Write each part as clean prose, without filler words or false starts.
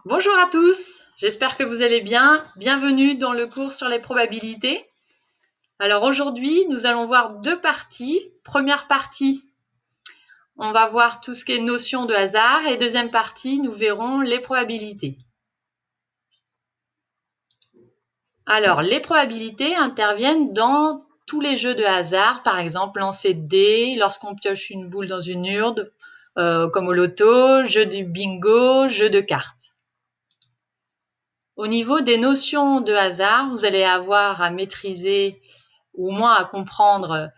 Bonjour à tous, j'espère que vous allez bien. Bienvenue dans le cours sur les probabilités. Alors aujourd'hui, nous allons voir deux parties. Première partie, on va voir tout ce qui est notion de hasard et deuxième partie, nous verrons les probabilités. Alors, les probabilités interviennent dans tous les jeux de hasard, par exemple lancer de dés, lorsqu'on pioche une boule dans une urne, comme au loto, jeu du bingo, jeu de cartes. Au niveau des notions de hasard, vous allez avoir à maîtriser ou au moins à comprendre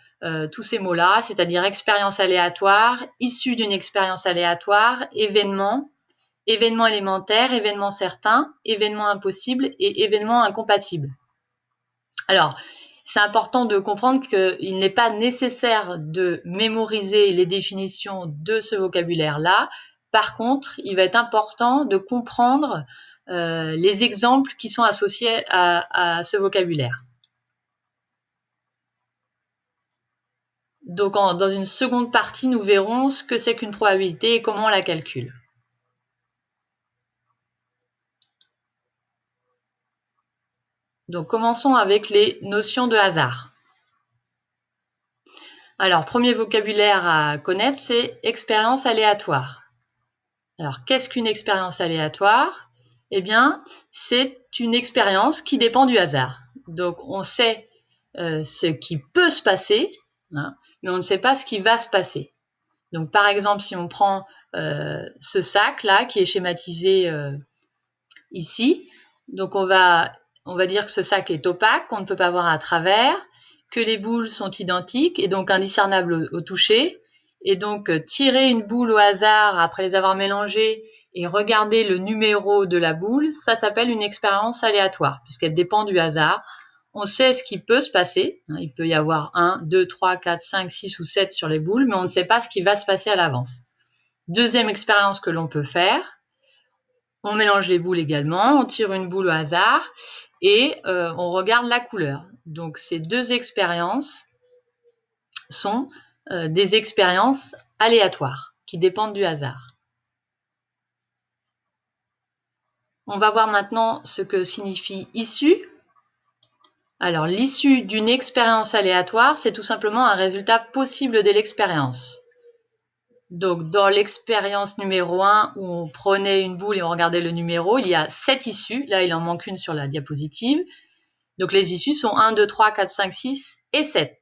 tous ces mots-là, c'est-à-dire expérience aléatoire, issue d'une expérience aléatoire, événement, événement élémentaire, événement certain, événement impossible et événement incompatible. Alors, c'est important de comprendre qu'il n'est pas nécessaire de mémoriser les définitions de ce vocabulaire-là. Par contre, il va être important de comprendre les exemples qui sont associés à ce vocabulaire. Donc, dans une seconde partie, nous verrons ce que c'est qu'une probabilité et comment on la calcule. Donc, commençons avec les notions de hasard. Alors, premier vocabulaire à connaître, c'est expérience aléatoire. Alors, qu'est-ce qu'une expérience aléatoire? Eh bien, c'est une expérience qui dépend du hasard. Donc, on sait ce qui peut se passer, hein, mais on ne sait pas ce qui va se passer. Donc, par exemple, si on prend ce sac-là qui est schématisé ici, donc on va dire que ce sac est opaque, qu'on ne peut pas voir à travers, que les boules sont identiques et donc indiscernables au toucher. Et donc, tirer une boule au hasard après les avoir mélangées et regarder le numéro de la boule, ça s'appelle une expérience aléatoire, puisqu'elle dépend du hasard. On sait ce qui peut se passer. Il peut y avoir 1, 2, 3, 4, 5, 6 ou 7 sur les boules, mais on ne sait pas ce qui va se passer à l'avance. Deuxième expérience que l'on peut faire, on mélange les boules également, on tire une boule au hasard et on regarde la couleur. Donc ces deux expériences sont des expériences aléatoires qui dépendent du hasard. On va voir maintenant ce que signifie issue. Alors l'issue d'une expérience aléatoire, c'est tout simplement un résultat possible de l'expérience. Donc dans l'expérience numéro 1 où on prenait une boule et on regardait le numéro, il y a 7 issues. Là, il en manque une sur la diapositive. Donc les issues sont 1, 2, 3, 4, 5, 6 et 7.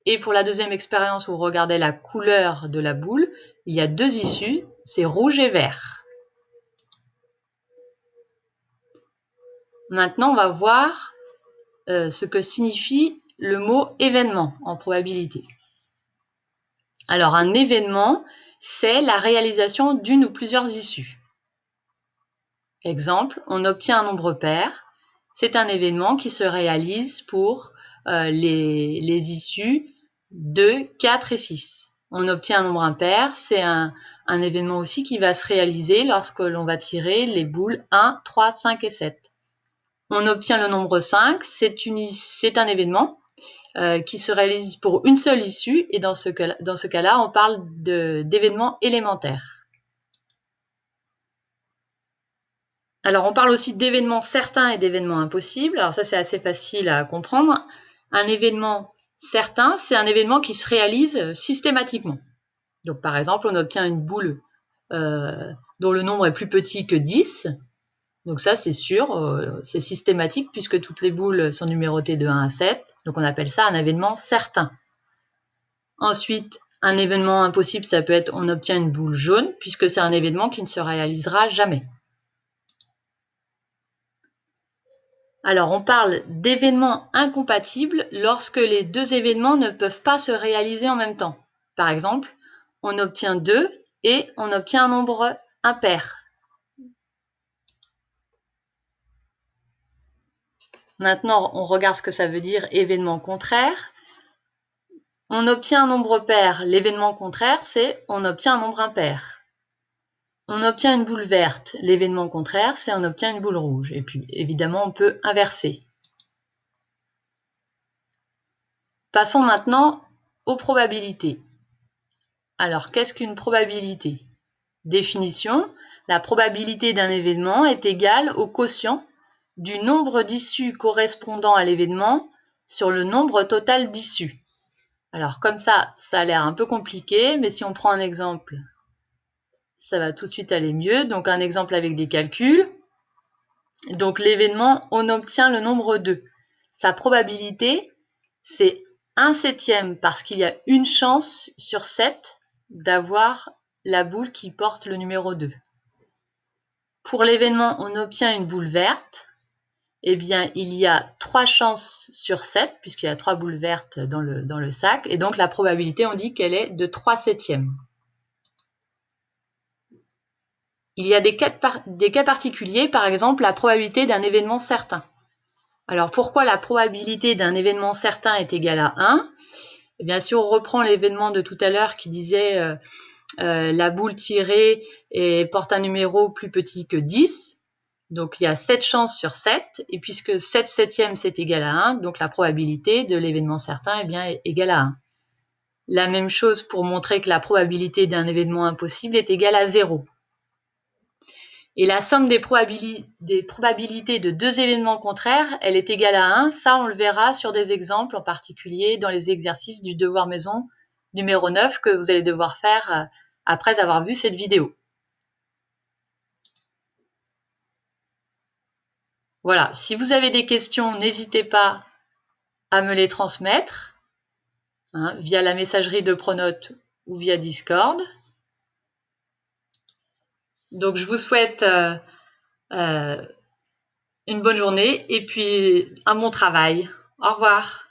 Et pour la deuxième expérience où on regardait la couleur de la boule, il y a 2 issues, c'est rouge et vert. Maintenant, on va voir ce que signifie le mot événement en probabilité. Alors un événement, c'est la réalisation d'une ou plusieurs issues. Exemple, on obtient un nombre pair. C'est un événement qui se réalise pour les issues 2, 4 et 6. On obtient un nombre impair, c'est un événement aussi qui va se réaliser lorsque l'on va tirer les boules 1, 3, 5 et 7. On obtient le nombre 5, c'est un événement qui se réalise pour une seule issue et dans ce cas-là, on parle d'événement élémentaire. Alors, on parle aussi d'événements certains et d'événements impossibles. Alors ça, c'est assez facile à comprendre. Un événement certain, c'est un événement qui se réalise systématiquement. Donc, par exemple, on obtient une boule dont le nombre est plus petit que 10. Donc ça, c'est sûr, c'est systématique puisque toutes les boules sont numérotées de 1 à 7. Donc, on appelle ça un événement certain. Ensuite, un événement impossible, ça peut être on obtient une boule jaune puisque c'est un événement qui ne se réalisera jamais. Alors, on parle d'événements incompatibles lorsque les deux événements ne peuvent pas se réaliser en même temps. Par exemple, on obtient 2 et on obtient un nombre impair. Maintenant, on regarde ce que ça veut dire événement contraire. On obtient un nombre pair. L'événement contraire, c'est on obtient un nombre impair. On obtient une boule verte. L'événement contraire, c'est on obtient une boule rouge. Et puis, évidemment, on peut inverser. Passons maintenant aux probabilités. Alors, qu'est-ce qu'une probabilité? Définition, la probabilité d'un événement est égale au quotient du nombre d'issues correspondant à l'événement sur le nombre total d'issues. Alors comme ça a l'air un peu compliqué, mais si on prend un exemple, ça va tout de suite aller mieux. Donc un exemple avec des calculs. Donc l'événement, on obtient le nombre 2. Sa probabilité, c'est 1/7 parce qu'il y a une chance sur 7 d'avoir la boule qui porte le numéro 2. Pour l'événement, on obtient une boule verte. Eh bien, il y a 3 chances sur 7, puisqu'il y a 3 boules vertes dans le sac, et donc la probabilité, on dit qu'elle est de 3/7. Il y a des cas particuliers, par exemple la probabilité d'un événement certain. Alors pourquoi la probabilité d'un événement certain est égale à 1 ? Eh bien, si on reprend l'événement de tout à l'heure qui disait la boule tirée et porte un numéro plus petit que 10, donc il y a 7 chances sur 7, et puisque 7/7 c'est égal à 1, donc la probabilité de l'événement certain est égale à 1. La même chose pour montrer que la probabilité d'un événement impossible est égale à 0. Et la somme des probabilités de deux événements contraires, elle est égale à 1. Ça, on le verra sur des exemples, en particulier dans les exercices du devoir maison numéro 9 que vous allez devoir faire après avoir vu cette vidéo. Voilà, si vous avez des questions, n'hésitez pas à me les transmettre via la messagerie de Pronote ou via Discord. Donc, je vous souhaite une bonne journée et puis un bon travail. Au revoir.